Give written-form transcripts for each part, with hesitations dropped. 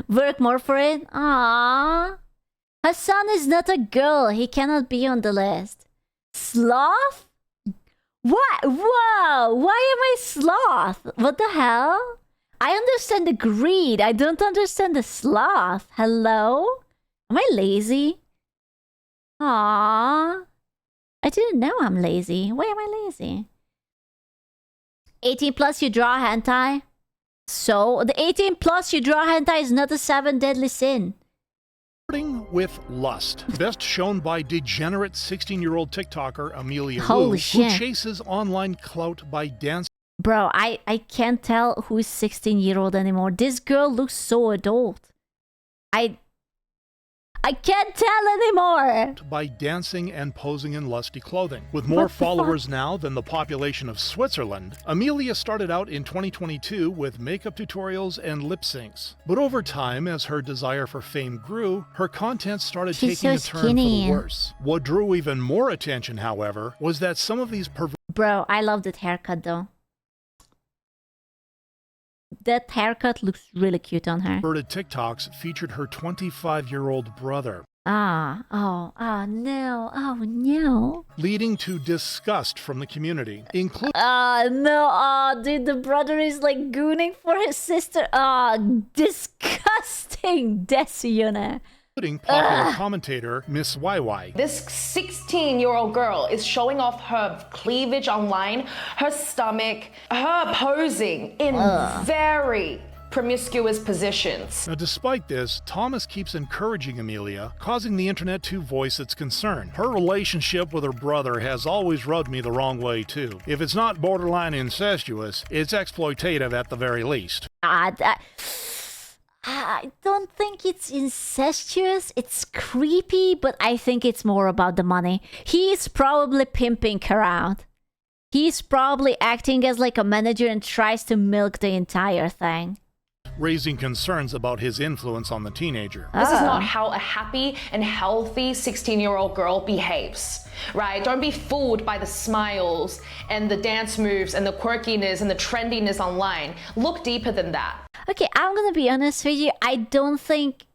Work more for it? Aww. Hassan is not a girl. He cannot be on the list. Sloth? What? Whoa! Why am I sloth? What the hell? I understand the greed. I don't understand the sloth. Hello? Am I lazy? Aww. I didn't know I'm lazy. Why am I lazy? 18 plus you draw hentai? So, the 18 plus you draw hentai is not a 7 deadly sin. Flirting with lust. Best shown by degenerate 16-year-old TikToker Amelia Holy Wu, shit. who chases online clout by dancing. Bro, I can't tell who is 16-year-old anymore. This girl looks so adult. I can't tell anymore. By dancing and posing in lusty clothing. With more followers now than the population of Switzerland, Amelia started out in 2022 with makeup tutorials and lip syncs. But over time, as her desire for fame grew, her content started She's taking so a turn for skinny. the worse. What drew even more attention, however, was that some of these Bro, I love that haircut though. That haircut looks really cute on her. perverted TikToks featured her 25-year-old brother, Oh no. leading to disgust from the community, including No, dude, the brother is like gooning for his sister. Disgusting, Desione. popular commentator Miss YY. This 16-year-old girl is showing off her cleavage online, her stomach, her posing in very promiscuous positions. Now, despite this, Thomas keeps encouraging Amelia, causing the internet to voice its concern. Her relationship with her brother has always rubbed me the wrong way, too. If it's not borderline incestuous, it's exploitative at the very least. I don't think it's incestuous. It's creepy, but I think it's more about the money. He's probably pimping her out. He's probably acting as like a manager and tries to milk the entire thing. Raising concerns about his influence on the teenager. This is not how a happy and healthy 16-year-old girl behaves, right? Don't be fooled by the smiles and the dance moves and the quirkiness and the trendiness online. Look deeper than that. Okay, I'm gonna be honest with you. I don't think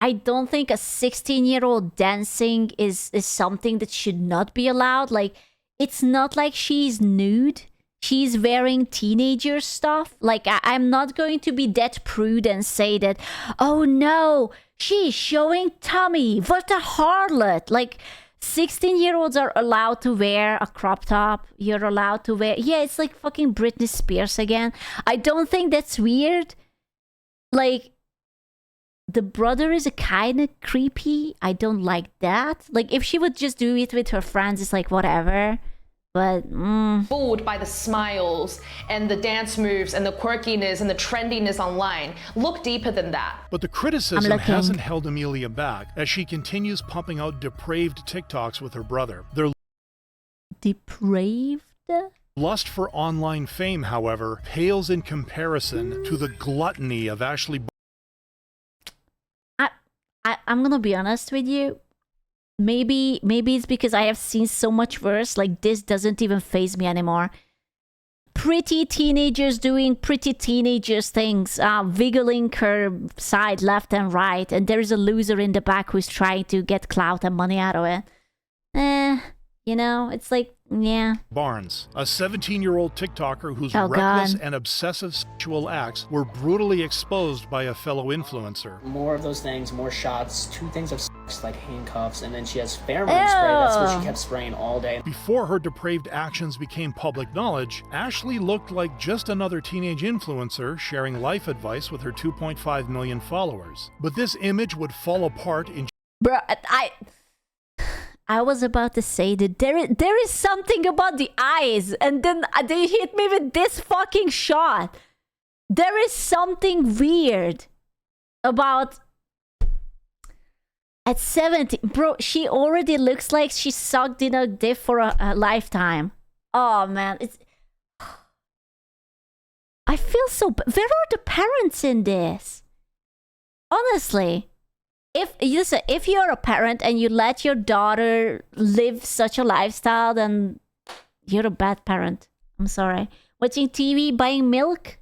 a 16-year-old dancing is something that should not be allowed. Like, it's not like she's nude. She's wearing teenager stuff. Like, I'm not going to be that prude and say that, oh no, she's showing tummy. What a harlot. Like, 16-year-olds are allowed to wear a crop top. You're allowed to wear... Yeah, it's like fucking Britney Spears again. I don't think that's weird. Like, the brother is a kind of creepy. I don't like that. Like, if she would just do it with her friends, it's like, whatever. But, Fooled by the smiles and the dance moves and the quirkiness and the trendiness online. Look deeper than that. But the criticism hasn't held Amelia back as she continues pumping out depraved TikToks with her brother. Their depraved? lust for online fame, however, pales in comparison to the gluttony of Ashley. I'm gonna be honest with you. Maybe it's because I have seen so much worse. Like, this doesn't even faze me anymore. Pretty teenagers doing pretty teenagers things, wiggling her side left and right, and there is a loser in the back who's trying to get clout and money out of it. You know, it's like, yeah. Barnes, a 17-year-old TikToker whose reckless and obsessive sexual acts were brutally exposed by a fellow influencer. More of those things, more shots, 2 things of sex, like handcuffs, and then she has pheromone spray. That's what she kept spraying all day. Before her depraved actions became public knowledge, Ashley looked like just another teenage influencer sharing life advice with her 2.5 million followers. But this image would fall apart in... Bro, I was about to say that there is something about the eyes, and then they hit me with this fucking shot. There is something weird about... At 17, bro, she already looks like she sucked in a dick for a lifetime. Oh man, it's... I feel so... Where are the parents in this? Honestly. If you're a parent and you let your daughter live such a lifestyle, then you're a bad parent. I'm sorry. Watching TV, buying milk?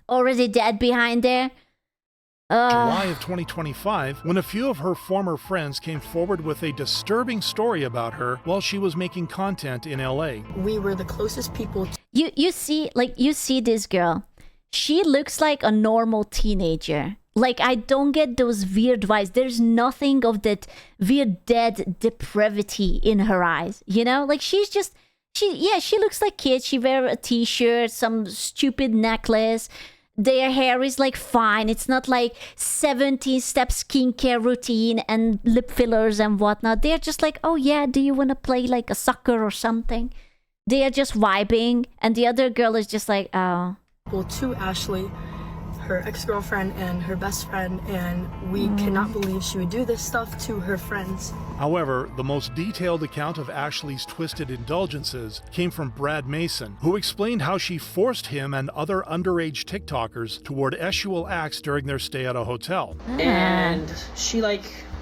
Already dead behind there? July of 2025, when a few of her former friends came forward with a disturbing story about her while she was making content in LA. We were the closest people. You see this girl. She looks like a normal teenager. Like, I don't get those weird vibes. There's nothing of that weird dead depravity in her eyes. You know? Like, she looks like kids. She wear a t-shirt, some stupid necklace. Their hair is like fine. It's not like 17-step skincare routine and lip fillers and whatnot. They're just like, oh yeah, do you want to play like a soccer or something? They are just vibing. And the other girl is just like, oh. Well, to Ashley, her ex-girlfriend and her best friend, and we cannot believe she would do this stuff to her friends. However, the most detailed account of Ashley's twisted indulgences came from Brad Mason, who explained how she forced him and other underage TikTokers toward sexual acts during their stay at a hotel. And she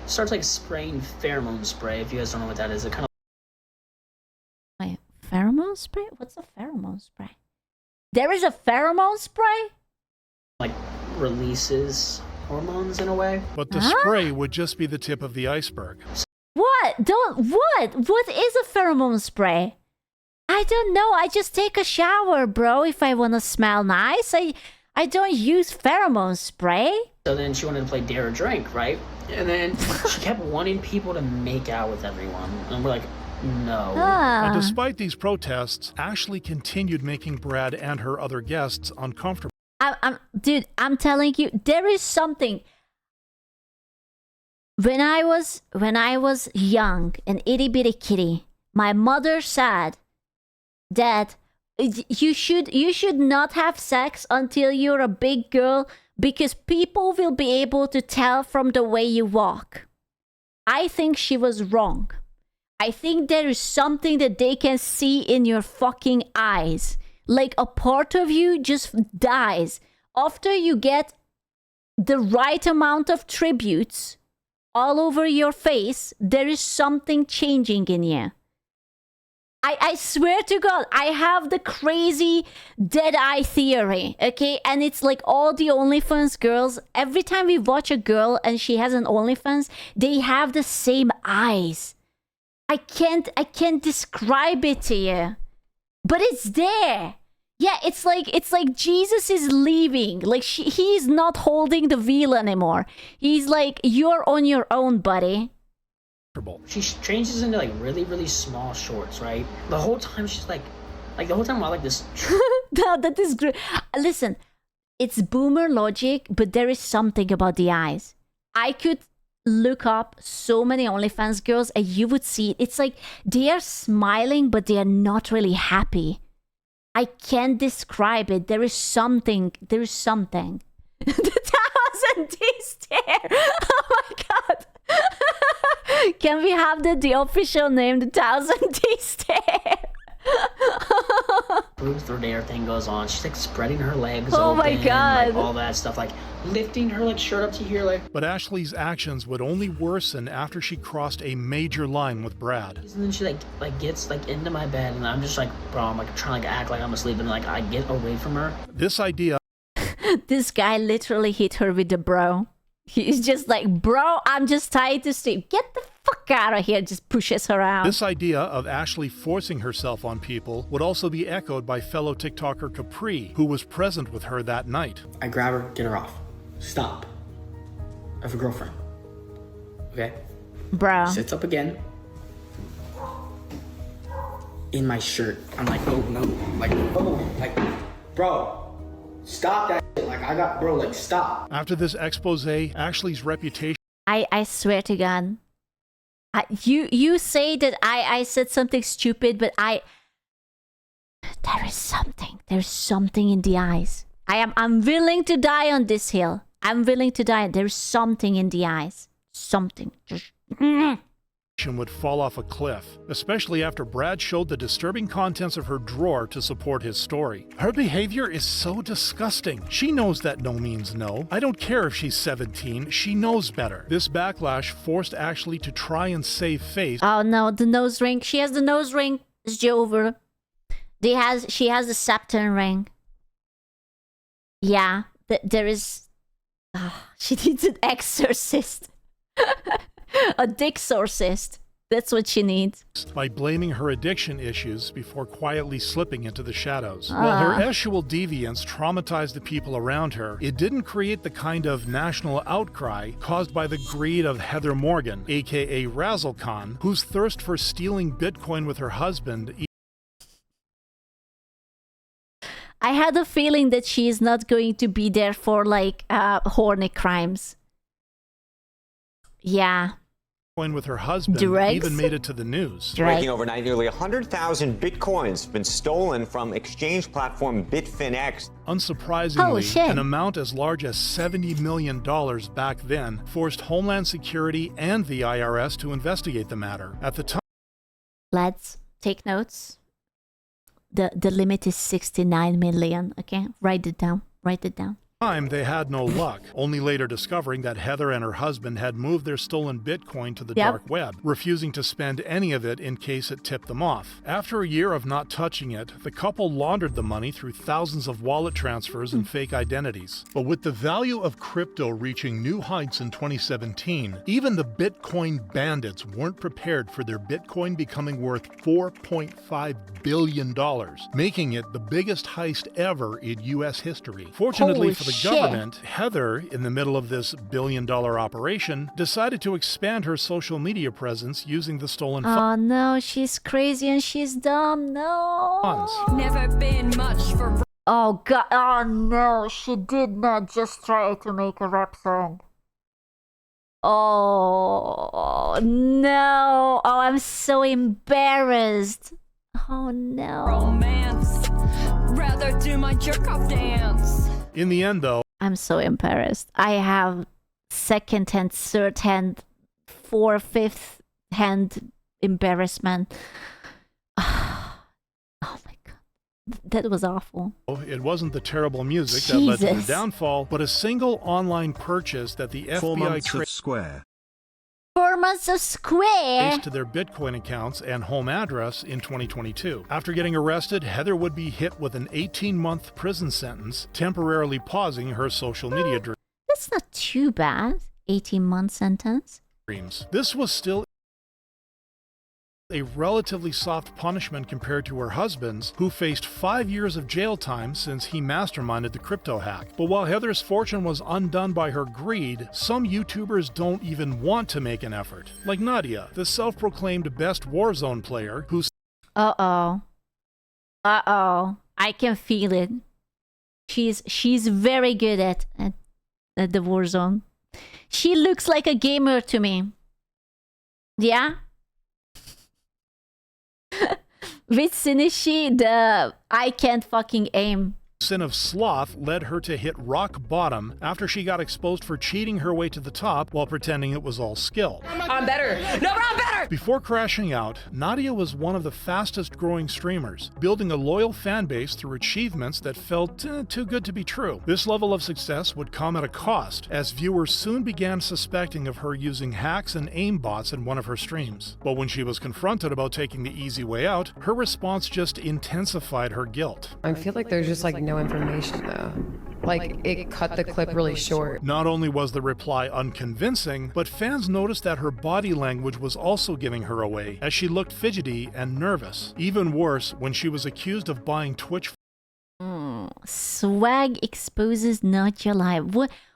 starts spraying pheromone spray. If you guys don't know what that is, it kind of. Wait, pheromone spray? What's a pheromone spray? There is a pheromone spray? Releases hormones in a way. But the spray would just be the tip of the iceberg. What is a pheromone spray? I don't know. I just take a shower, bro, if I want to smell nice. I don't use pheromone spray. So then she wanted to play Dare or Drink, right? And then she kept wanting people to make out with everyone. And we're like, no. And despite these protests, Ashley continued making Brad and her other guests uncomfortable. Dude, I'm telling you, there is something. When I was young, an itty bitty kitty, my mother said that you should not have sex until you're a big girl because people will be able to tell from the way you walk. I think she was wrong. I think there is something that they can see in your fucking eyes. Like, a part of you just dies. After you get the right amount of tributes all over your face, there is something changing in you. I swear to God, I have the crazy dead eye theory, okay? And it's like all the OnlyFans girls, every time we watch a girl and she has an OnlyFans, they have the same eyes. I can't describe it to you, but it's there. Yeah, it's like Jesus is leaving. Like, he's not holding the wheel anymore. He's like, you're on your own, buddy. She changes into really, really small shorts, right? The whole time she's like the whole time I like this. No, that is great. Listen, it's boomer logic, but there is something about the eyes. I could look up so many OnlyFans girls and you would see it. It's like they are smiling, but they are not really happy. I can't describe it. There is something. The 1,000-D stare. Oh my God. Can we have the official name, the 1,000-D stare? Truth or dare thing goes on. She's spreading her legs oh open, my God. all that stuff, lifting her shirt up to here, But Ashley's actions would only worsen after she crossed a major line with Brad. And then she gets into my bed, and I'm just bro, I'm trying to act like I'm asleep, and I get away from her. This idea. This guy literally hit her with the bro. He's just like, bro, I'm just tired to sleep. Get the fuck out of here. Just pushes her out. This idea of Ashley forcing herself on people would also be echoed by fellow TikToker Capri, who was present with her that night. I grab her, get her off. Stop. I have a girlfriend. Okay? Bro. Sits up again. In my shirt. I'm like, oh no. Bro. Stop that shit. Bro, stop. After this expose, Ashley's reputation. I swear to God. You say that I said something stupid, but there is something. There's something in the eyes. I'm willing to die on this hill. I'm willing to die. There's something in the eyes. Something. Just would fall off a cliff, especially after Brad showed the disturbing contents of her drawer to support his story. Her behavior is so disgusting. She knows that no means no. I don't care if she's 17, she knows better. This backlash forced Ashley to try and save face. Oh no, the nose ring. She has the nose ring. It's over. She has the Saturn ring. Yeah, there is She needs an exorcist. A dicksorcist. That's what she needs. By blaming her addiction issues before quietly slipping into the shadows. While her sexual deviance traumatized the people around her, it didn't create the kind of national outcry caused by the greed of Heather Morgan, aka Razzle Khan, whose thirst for stealing Bitcoin with her husband. I had a feeling that she is not going to be there for like horny crimes. Yeah. With her husband Drugs? even made it to the news. Breaking overnight, nearly 100,000 bitcoins have been stolen from exchange platform BitFinX. Unsurprisingly, an amount as large as $70 million back then forced Homeland Security and the IRS to investigate the matter. At the time, Let's take notes. The limit is 69 million. Okay, write it down. Write it down. they had no luck, only later discovering that Heather and her husband had moved their stolen Bitcoin to the dark web, refusing to spend any of it in case it tipped them off. After a year of not touching it, the couple laundered the money through thousands of wallet transfers and fake identities. But with the value of crypto reaching new heights in 2017, even the Bitcoin bandits weren't prepared for their Bitcoin becoming worth $4.5 billion, making it the biggest heist ever in U.S. history. Fortunately for the government, Heather, in the middle of this billion-dollar operation, decided to expand her social media presence using the stolen Oh no, she's crazy and she's dumb. No. funds. Never been much for. Oh god. Oh no, she did not just try to make a rap song. Oh no. Oh, I'm so embarrassed. Oh no. Romance. Rather do my jerk off dance. In the end, though, I'm so embarrassed. I have second hand, third hand, fifth hand embarrassment. Oh my god. That was awful. it wasn't the terrible music that led to Jesus. the downfall, but a single online purchase that the 4 FBI months of Square. 4 months of Square. traced to their Bitcoin accounts and home address in 2022. After getting arrested, Heather would be hit with an 18-month prison sentence, temporarily pausing her social media That's not too bad. 18-month sentence. dreams. This was still a relatively soft punishment compared to her husband's, who faced 5 years of jail time since he masterminded the crypto hack. But while Heather's fortune was undone by her greed, some YouTubers don't even want to make an effort. Like Nadia, the self-proclaimed best Warzone player, who Uh-oh. Uh-oh. I can feel it. She's very good at the Warzone. She looks like a gamer to me. Yeah? Which sin is she? The I can't fucking aim. sin of sloth led her to hit rock bottom after she got exposed for cheating her way to the top while pretending it was all skill. I'm better. No, but I'm better. Before crashing out, Nadia was one of the fastest growing streamers, building a loyal fan base through achievements that felt too good to be true. This level of success would come at a cost, as viewers soon began suspecting of her using hacks and aimbots in one of her streams. But when she was confronted about taking the easy way out, her response just intensified her guilt. I feel like there's just like no information though. Like it cut the clip really short. Not only was the reply unconvincing, but fans noticed that her body language was also giving her away, as she looked fidgety and nervous. Even worse, when she was accused of buying Twitch Swag exposes not your life.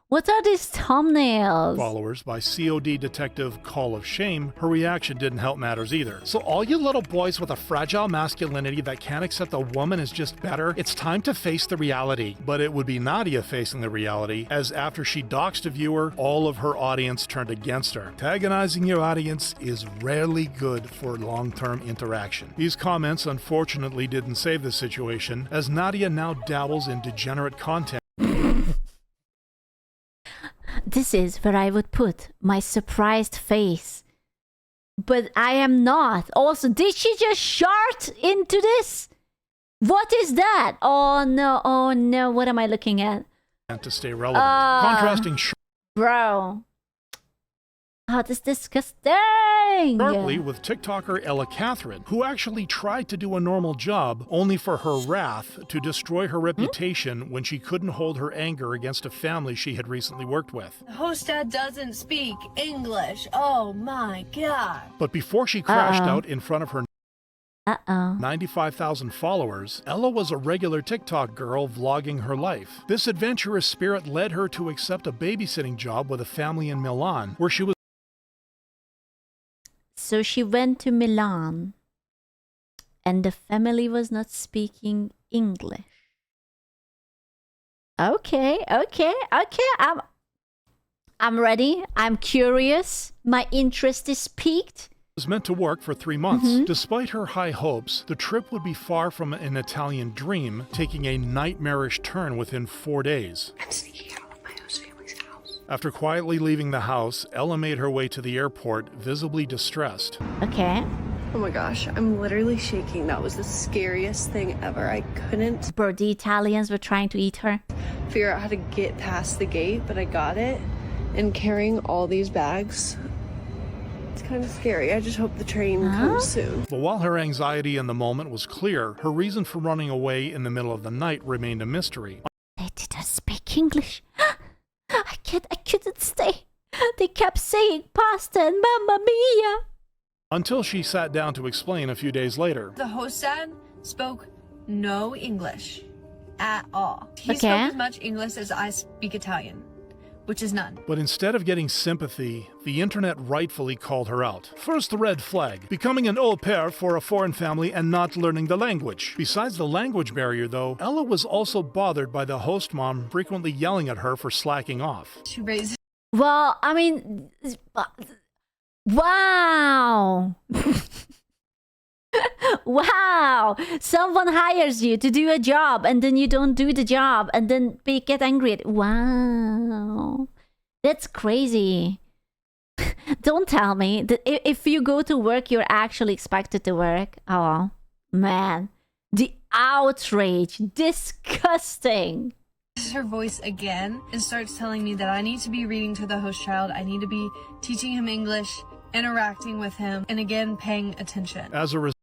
What are these thumbnails? followers by COD detective Call of Shame, her reaction didn't help matters either. So all you little boys with a fragile masculinity that can't accept a woman is just better, it's time to face the reality. But it would be Nadia facing the reality, as after she doxed a viewer, all of her audience turned against her. Antagonizing your audience is rarely good for long-term interaction. These comments unfortunately didn't save the situation, as Nadia now dabbles in degenerate content. This is where I would put my surprised face. But I am not. Also, did she just shart into this? What is that? Oh no, what am I looking at? To stay relevant. Contrasting Bro. Oh, this is disgusting. Sharply with TikToker Ella Catherine, who actually tried to do a normal job only for her wrath to destroy her reputation when she couldn't hold her anger against a family she had recently worked with. The host dad doesn't speak English. Oh my god. But before she crashed out in front of her 95,000 followers, Ella was a regular TikTok girl vlogging her life. This adventurous spirit led her to accept a babysitting job with a family in Milan, where she was. So she went to Milan, and the family was not speaking English. Okay. I'm ready. I'm curious. My interest is piqued. Was meant to work for 3 months. Despite her high hopes, the trip would be far from an Italian dream, taking a nightmarish turn within 4 days. I'm sneaking out of my host family's house. After quietly leaving the house, Ella made her way to the airport, visibly distressed. Okay. Oh my gosh, I'm literally shaking. That was the scariest thing ever. I couldn't Bro, the Italians were trying to eat her. figure out how to get past the gate, but I got it. And carrying all these bags, it's kind of scary. I just hope the train comes soon. But while her anxiety in the moment was clear, her reason for running away in the middle of the night remained a mystery. They didn't speak English. I couldn't stay. They kept saying pasta and mamma mia. Until she sat down to explain a few days later. The host dad spoke no English at all. He Okay. spoke as much English as I speak Italian, which is none. But instead of getting sympathy, the internet rightfully called her out. First red flag, becoming an au pair for a foreign family and not learning the language. Besides the language barrier though, Ella was also bothered by the host mom frequently yelling at her for slacking off. She raised Well, I mean, wow. Wow. Someone hires you to do a job and then you don't do the job and then they get angry at. Wow. That's crazy. Don't tell me that if you go to work, you're actually expected to work. Oh, man. The outrage. Disgusting. her voice again and starts telling me that I need to be reading to the host child. I need to be teaching him English, interacting with him, and again, paying attention. As a result,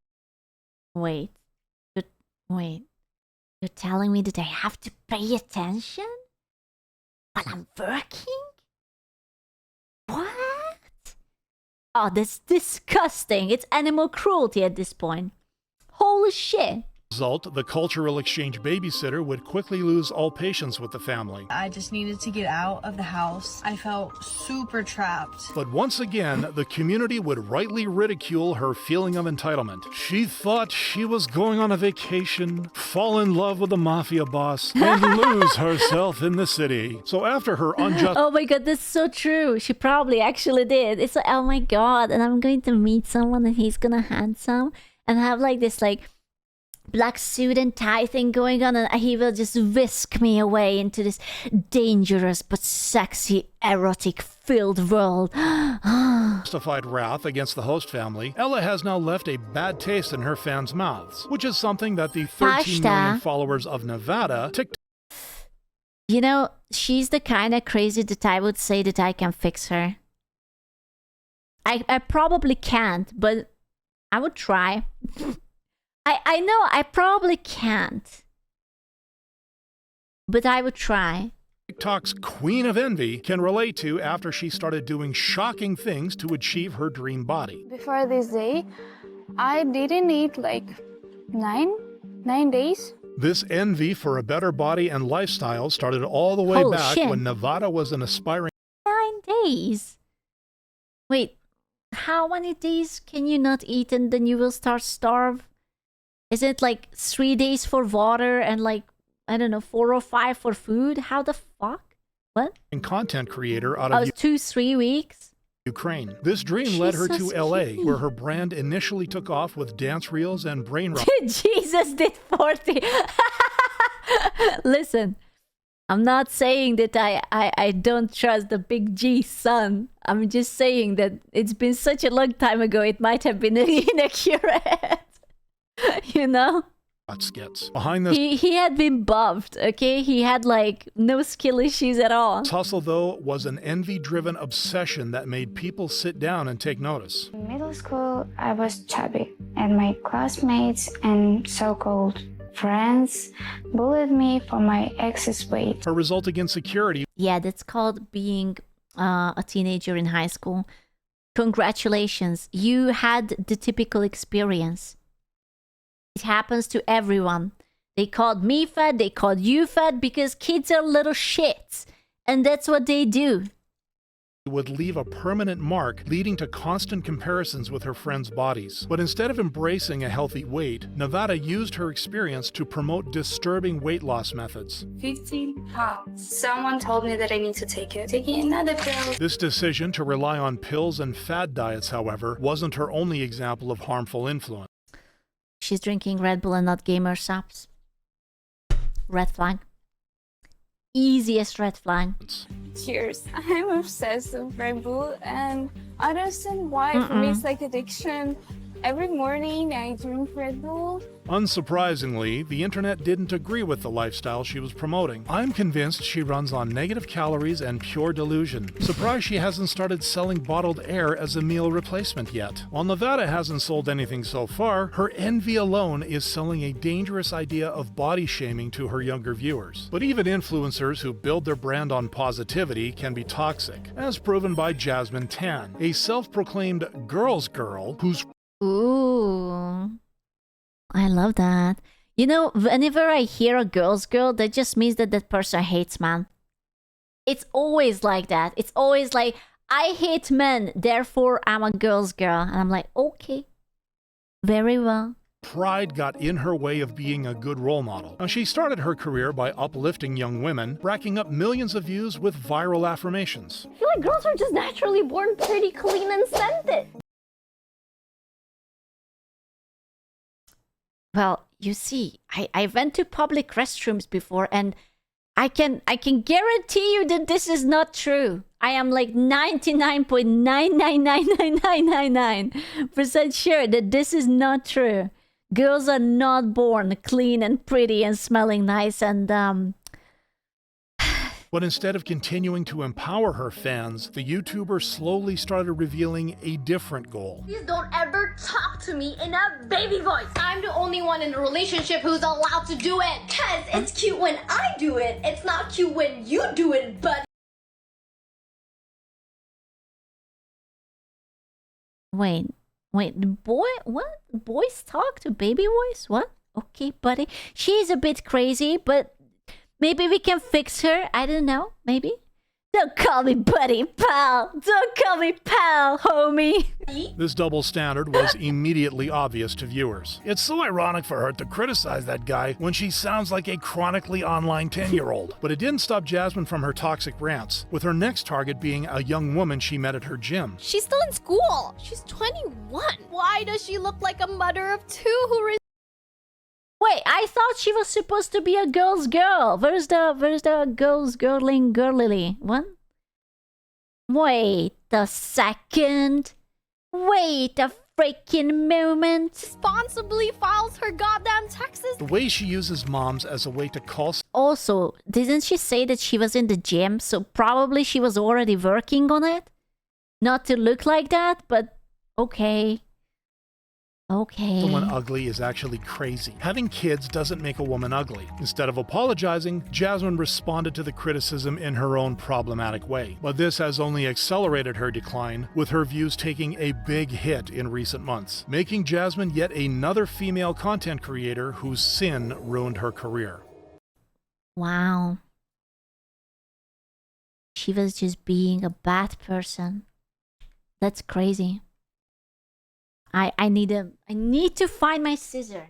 Wait. You're telling me that I have to pay attention while I'm working? What? Oh, that's disgusting. It's animal cruelty at this point. Holy shit. the cultural exchange babysitter would quickly lose all patience with the family. I just needed to get out of the house. I felt super trapped. But once again, the community would rightly ridicule her feeling of entitlement. She thought she was going on a vacation, fall in love with a mafia boss, and lose herself in the city. So after her unjust... Oh my god, that's so true. She probably actually did. It's like, oh my god, and I'm going to meet someone and he's gonna handsome and have like this like black suit and tie thing going on, and he will just whisk me away into this dangerous but sexy, erotic-filled world. Justified wrath against the host family, Ella has now left a bad taste in her fans' mouths, which is something that the 13 million followers of Nevada TikTok... You know, she's the kind of crazy that I would say that I can fix her. I probably can't, but I would try. I know I probably can't, but I would try. TikTok's queen of envy can relate to after she started doing shocking things to achieve her dream body. Before this day, I didn't eat like nine days. This envy for a better body and lifestyle started all the way back when Nevada was an aspiring... 9 days? Wait, how many days can you not eat and then you will start starve? Is it like 3 days for water and like, I don't know, 4 or 5 for food? How the fuck? What? And content creator out of 2-3 weeks? Ukraine. This dream led her to LA, where her brand initially took off with dance reels and brain rock. Jesus did 40. Listen, I'm not saying that I don't trust the big G son. I'm just saying that it's been such a long time ago, it might have been inaccurate. You know? skits. Behind this He had been buffed, okay? He had like no skill issues at all. hustle, though, was an envy-driven obsession that made people sit down and take notice. In middle school, I was chubby, and my classmates and so-called friends bullied me for my excess weight. Her resulting insecurity Yeah, that's called being a teenager in high school. Congratulations, you had the typical experience. It happens to everyone. They called me fat, they called you fat because kids are little shits. And that's what they do. would leave a permanent mark, leading to constant comparisons with her friends' bodies. But instead of embracing a healthy weight, Nevada used her experience to promote disturbing weight loss methods. 15 pounds. Someone told me that I need to take it. Taking another pill. This decision to rely on pills and fad diets, however, wasn't her only example of harmful influence. She's drinking Red Bull and not gamer subs. Red flag. Easiest red flag. Cheers. I'm obsessed with Red Bull and I don't understand why. For me it's like addiction. Every morning I drink Red Bull. Unsurprisingly, the internet didn't agree with the lifestyle she was promoting. I'm convinced she runs on negative calories and pure delusion. Surprised she hasn't started selling bottled air as a meal replacement yet. While Nevada hasn't sold anything so far, her envy alone is selling a dangerous idea of body shaming to her younger viewers. But even influencers who build their brand on positivity can be toxic, as proven by Jasmine Tan, a self-proclaimed girl's girl who's Ooh. I love that. You know, whenever I hear a girl's girl, that just means that that person hates men. It's always like that. It's always like, I hate men, therefore I'm a girl's girl. And I'm like, okay, very well. pride got in her way of being a good role model. Now, she started her career by uplifting young women, racking up millions of views with viral affirmations. I feel like girls are just naturally born pretty clean and scented. Well, you see, I went to public restrooms before and I can guarantee you that this is not true. I am like 99.9999999% sure that this is not true. Girls are not born clean and pretty and smelling nice and But instead of continuing to empower her fans, the YouTuber slowly started revealing a different goal. Please don't ever talk to me in a baby voice. I'm the only one in the relationship who's allowed to do it. Cause it's cute when I do it. It's not cute when you do it, buddy. Wait, what? Boys talk to baby voice? What? Okay, buddy. She's a bit crazy, but maybe we can fix her. I don't know. Maybe. Don't call me buddy, pal. Don't call me pal, homie. This double standard was immediately obvious to viewers. It's so ironic for her to criticize that guy when she sounds like a chronically online 10-year-old. But it didn't stop Jasmine from her toxic rants, with her next target being a young woman she met at her gym. She's still in school. She's 21. Why does she look like a mother of two who Wait, I thought she was supposed to be a girl's girl. Where's the girls girlily? What? Wait a second. Wait a freaking moment. responsibly files her goddamn taxes? The way she uses moms as a way to call Also, didn't she say that she was in the gym? So probably she was already working on it? Not to look like that, but okay. Okay. someone ugly is actually crazy. Having kids doesn't make a woman ugly. Instead of apologizing, Jasmine responded to the criticism in her own problematic way. But this has only accelerated her decline, with her views taking a big hit in recent months, making Jasmine yet another female content creator whose sin ruined her career. Wow. She was just being a bad person. That's crazy. I need to find my scissor.